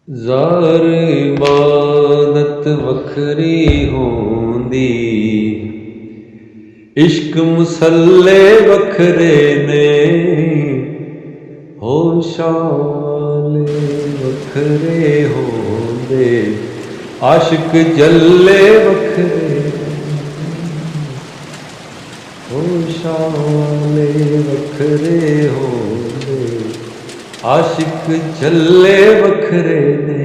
ਜ਼ਾਰ ਇਬਾਦਤ ਵੱਖਰੀ ਹੋਂਦੀ, ਇਸ਼ਕ ਮੁਸੱਲੇ ਵੱਖਰੇ ਨੇ, ਹੋਸ਼ਾਂ ਵਾਲੇ ਵੱਖਰੇ ਹੋਂਦੇ, ਆਸ਼ਿਕ ਜੱਲੇ ਵੱਖਰੇ, ਹੋਸ਼ਾਂ ਵਾਲੇ ਵੱਖਰੇ ਹੋਂਦੇ, ਆਸ਼ਿਕ ਜੱਲੇ ਵੱਖਰੇ ਨੇ।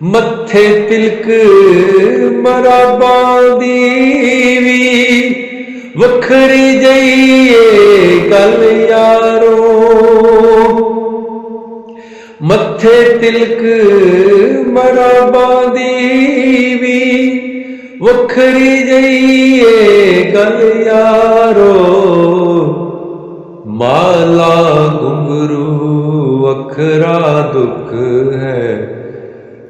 ਮੱਥੇ ਤਿਲਕ ਮਰਾਬਾਂ ਦੀ ਵੀ ਵੱਖਰੀ ਜਈ ਏ ਗੱਲ ਯਾਰੋ, ਮੱਥੇ ਤਿਲਕ ਮਰਾਬਾਂ ਦੀ ਵੀ ਵੱਖਰੀ ਜਈ ਏ ਗੱਲ ਯਾਰੋ, ਮਾਲਾ ਘੁੰਗਰੂ ਵੱਖਰਾ ਦੁੱਖ ਹੈ,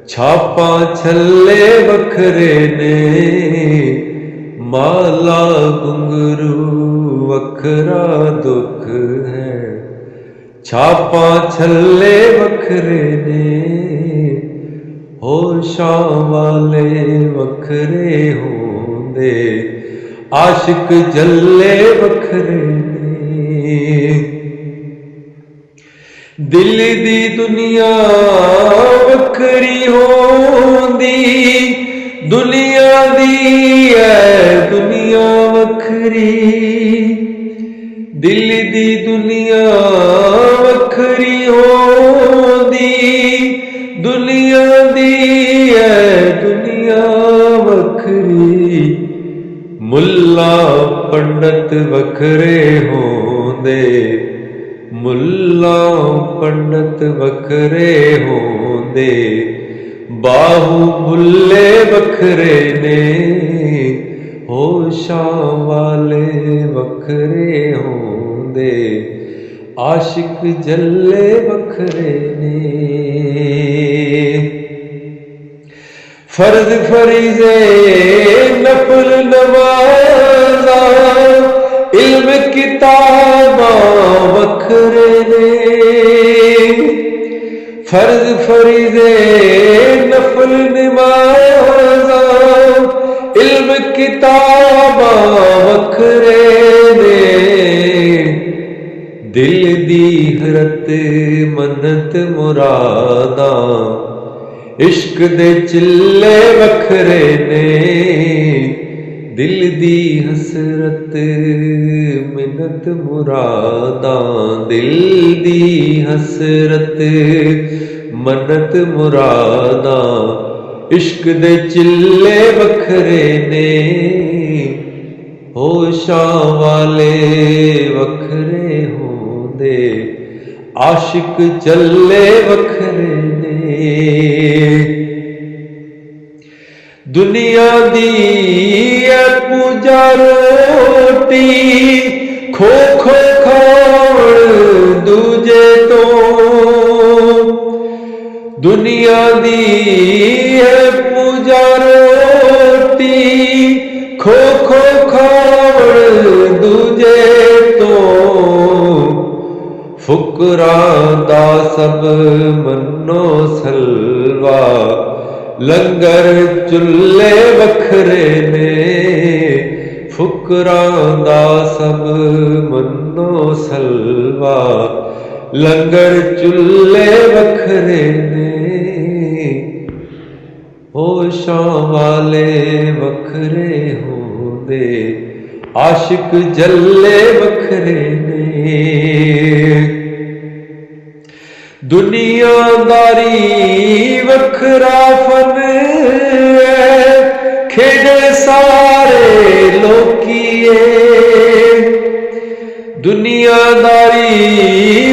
ਛਾਪਾਂ ਛੱਲੇ ਵੱਖਰੇ ਨੇ, ਮਾਲਾ ਘੁੰਗਰੂ ਵੱਖਰਾ ਦੁੱਖ ਹੈ, ਛਾਪਾਂ ਛੱਲੇ ਵੱਖਰੇ ਨੇ, ਹੋਸ਼ਾਂ ਵਾਲੇ ਵੱਖਰੇ ਹੋਂਦੇ, ਆਸ਼ਿਕ ਜੱਲੇ ਵੱਖਰੇ ਨੇ। ਦਿਲ ਦੀ ਦੁਨੀਆ ਵੱਖਰੀ ਹੋਂਦੀ, ਦੁਨੀਆ ਦੀ ਹੈ ਦੁਨੀਆ ਵੱਖਰੀ, ਦਿਲ ਦੀ ਦੁਨੀਆ ਵੱਖਰੀ ਹੋਂਦੀ, ਦੁਨੀਆ ਦੀ ਹੈ ਦੁਨੀਆ ਵੱਖਰੀ, ਮੁੱਲਾ ਪੰਡਤ ਵੱਖਰੇ ਹੋਂਦੇ, ਮੁੱਲਾ ਪੰਡਤ ਵੱਖਰੇ ਹੋਂਦੇ, ਬਾਹੂ ਬੁੱਲੇ ਵੱਖਰੇ ਨੇ, ਹੋਸ਼ਾਂ ਵਾਲੇ ਵੱਖਰੇ ਹੋਂਦੇ, ਆਸ਼ਿਕ ਜੱਲੇ ਵੱਖਰੇ ਨੇ। ਫਰਜ਼ ਫਰੀਜ਼ੇ ਨਫਲ ਨਮਾਜ਼ਾਂ, ਇਲਮ ਕਿਤਾਬਾਂ ਵੱਖਰੇ ਨੇ, ਫਰਜ਼ ਫਰੀਜ਼ੇ ਨਫਲ ਨਮਾਜ਼ਾਂ, ਇਲਮ ਕਿਤਾਬਾਂ ਵੱਖਰੇ ਨੇ, ਦਿਲ ਦੀ ਹਰਤ ਮੰਨਤ ਮੁਰਾਦਾਂ, ਇਸ਼ਕ ਦੇ ਚਿੱਲੇ ਵੱਖਰੇ ਨੇ, ਦਿਲ ਦੀ ਹਸਰਤ ਮਿੰਨਤ ਮੁਰਾਦਾਂ, ਦਿਲ ਦੀ ਹਸਰਤ ਮੰਨਤ ਮੁਰਾਦਾਂ, ਇਸ਼ਕ ਦੇ ਚਿੱਲੇ ਵੱਖਰੇ ਨੇ, ਹੋਸ਼ਾਂ ਵਾਲੇ ਵੱਖਰੇ ਹੋਂਦੇ, ਆਸ਼ਿਕ ਜੱਲੇ ਵੱਖਰੇ ਨੇ। ਦੁਨੀਆ ਦੀ ਐ ਪੂਜਾ ਰੋਟੀ, ਖੋ ਖੋ ਖਾਣ ਦੂਜੇ ਤੋਂ, ਦੁਨੀਆ ਦੀ ਐ ਪੂਜਾ ਰੋਟੀ, ਖੋ ਖੋ ਖਾਣ ਦੂਜੇ ਤੋਂ, ਫੁਕਰਾਂ ਦਾ ਸਭ ਮੰਨੋ ਸਲਵਾ, ਲੰਗਰ ਚੁੱਲੇ ਵੱਖਰੇ ਨੇ, ਫੁਕਰਾਂ ਦਾ ਸਭ ਮੰਨੋ ਸਲਵਾ, ਲੰਗਰ ਚੁੱਲੇ ਵੱਖਰੇ ਨੇ, ਹੋਸ਼ਾਂ ਵਾਲੇ ਵੱਖਰੇ ਹੋਂਦੇ, ਆਸ਼ਿਕ ਜੱਲੇ ਵੱਖਰੇ ਨੇ। ਦੁਨੀਆਦਾਰੀ ਵੱਖਰਾ ਫਨ ਹੈ, ਖੇਡੇ ਸਾਰੇ ਲੋਕੀਏ, ਦੁਨੀਆਦਾਰੀ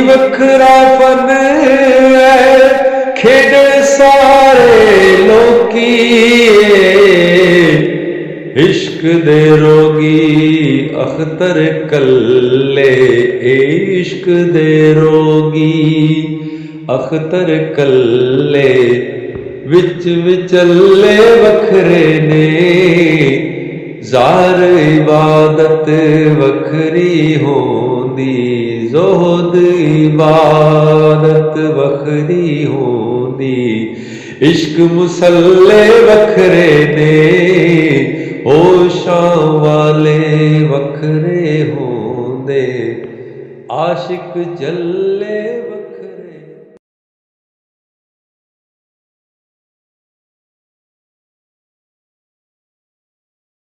ਵੱਖਰਾ ਫਨ ਹੈ, ਖੇਡੇ ਸਾਰੇ ਲੋਕੀਏ, ਇਸ਼ਕ ਦੇ ਰੋਗੀ ਅਖਤਰ ਕੱਲੇ, ਇਸ਼ਕ ਦੇ ਰੋਗੀ ਅਖਤਰ ਕੱਲੇ, ਵਿੱਚ ਵਿਚੱਲੇ ਵੱਖਰੇ ਨੇ, ਜ਼ਾਰ ਇਬਾਦਤ ਵੱਖਰੀ ਹੋਂਦੀ, ਜ਼ੋਹਦ ਇਬਾਦਤ ਵੱਖਰੀ ਹੋਂਦੀ। इश्क मुसल्ले वखरे ने होशां वाले वखरे होंदे आशिक जल्ले